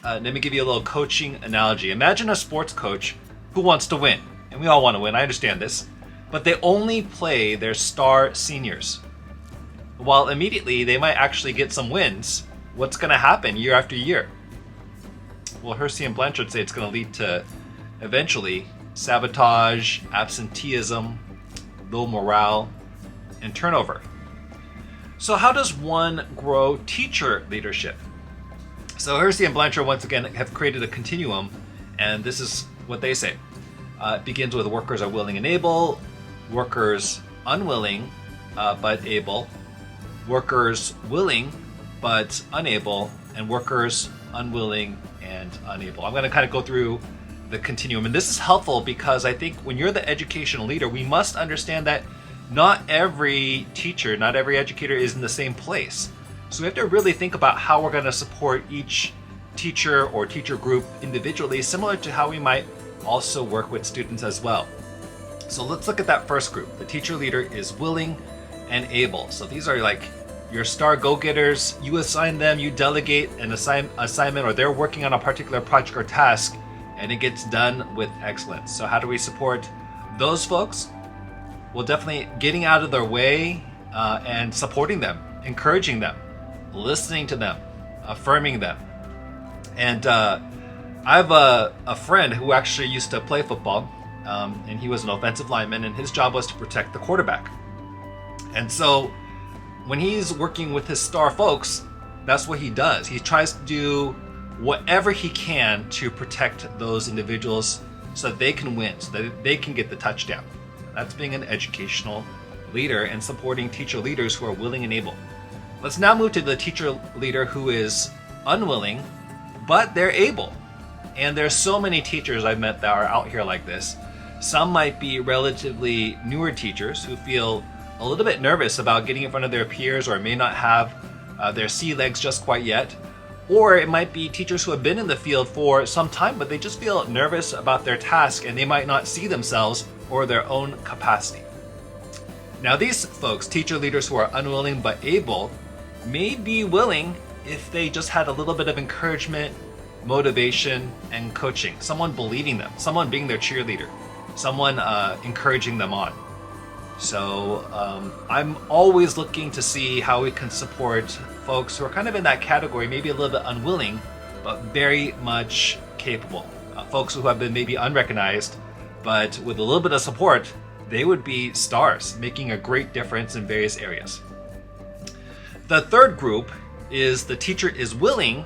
let me give you a little coaching analogy. Imagine a sports coach who wants to win. And we all want to win, I understand this. But they only play their star seniors. While immediately they might actually get some wins, what's going to happen year after year? Well, Hersey and Blanchard say it's going to lead to, eventually, sabotage, absenteeism, low morale, and turnover. So how does one grow teacher leadership? So Hersey and Blanchard once again have created a continuum, and this is what they say. It begins with workers are willing and able, workers unwilling but able, workers willing but unable, and workers unwilling and unable. I'm going to kind of go through the continuum, and this is helpful because I think when you're the educational leader, we must understand that not every teacher, not every educator is in the same place. So we have to really think about how we're going to support each teacher or teacher group individually, similar to how we might also work with students as well. So let's look at that first group. The teacher leader is willing and able. So these are like your star go-getters. You assign them, you delegate an assignment, or they're working on a particular project or task, and it gets done with excellence. So how do we support those folks? Well, definitely getting out of their way and supporting them, encouraging them, listening to them, affirming them. And I have a friend who actually used to play football, and he was an offensive lineman, and his job was to protect the quarterback. And so when he's working with his star folks, that's what he does. He tries to do whatever he can to protect those individuals so that they can win, so that they can get the touchdown. That's being an educational leader and supporting teacher leaders who are willing and able. Let's now move to the teacher leader who is unwilling, but they're able. And there's so many teachers I've met that are out here like this. Some might be relatively newer teachers who feel a little bit nervous about getting in front of their peers, or may not have their sea legs just quite yet. Or it might be teachers who have been in the field for some time, but they just feel nervous about their task and they might not see themselves or their own capacity. Now these folks, teacher leaders who are unwilling but able, may be willing if they just had a little bit of encouragement, motivation, and coaching. Someone believing them, someone being their cheerleader, someone encouraging them on. So I'm always looking to see how we can support folks who are kind of in that category, maybe a little bit unwilling, but very much capable. Folks who have been maybe unrecognized, but with a little bit of support, they would be stars, making a great difference in various areas. The third group is the teacher is willing,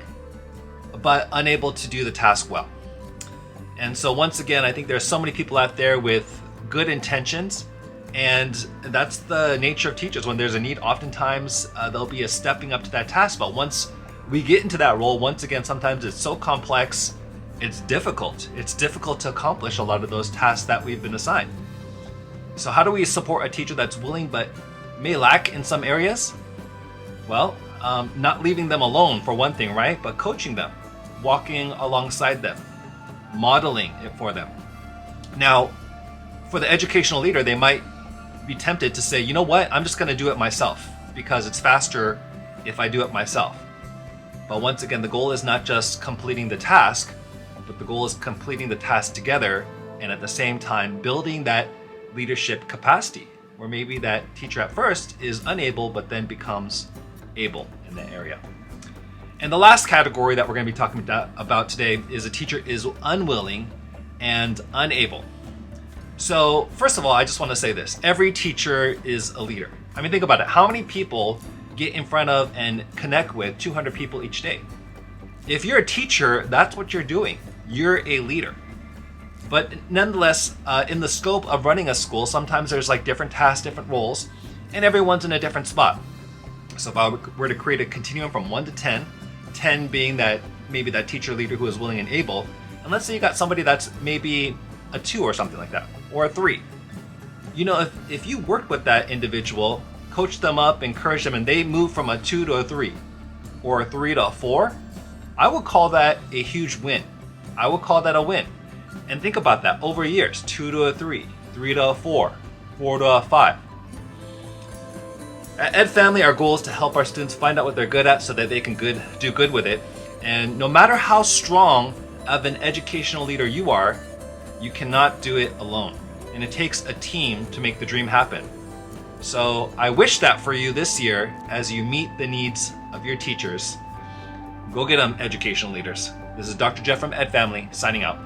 but unable to do the task well. And so once again, I think there's so many people out there with good intentions, and that's the nature of teachers. When there's a need, oftentimes there'll be a stepping up to that task. But once we get into that role, once again, sometimes it's so complex, it's difficult. It's difficult to accomplish a lot of those tasks that we've been assigned. So how do we support a teacher that's willing but may lack in some areas? Well, not leaving them alone for one thing, right? But coaching them, walking alongside them, modeling it for them. Now, for the educational leader, they might be tempted to say, you know what, I'm just going to do it myself because it's faster if I do it myself. But once again, the goal is not just completing the task, but the goal is completing the task together, and at the same time building that leadership capacity, where maybe that teacher at first is unable but then becomes able in that area. And the last category that we're going to be talking about today is a teacher is unwilling and unable. So first of all, I just want to say this. Every teacher is a leader. I mean, think about it. How many people get in front of and connect with 200 people each day? If you're a teacher, that's what you're doing. You're a leader. But nonetheless, in the scope of running a school, sometimes there's like different tasks, different roles, and everyone's in a different spot. So if I were to create a continuum from 1 to 10, 10 being that maybe that teacher leader who is willing and able, and let's say you got somebody that's maybe a 2 or something like that, or a 3. You know, if you worked with that individual, coached them up, encouraged them, and they move from a 2 to a 3, or a 3 to a 4, I would call that a huge win. I would call that a win. And think about that over years, 2 to a 3, 3 to a 4, 4 to a 5. At Ed Family, our goal is to help our students find out what they're good at so that they can do good with it. And no matter how strong of an educational leader you are, you cannot do it alone. And it takes a team to make the dream happen. So I wish that for you this year as you meet the needs of your teachers. Go get them, educational leaders. This is Dr. Jeff from Ed Family, signing out.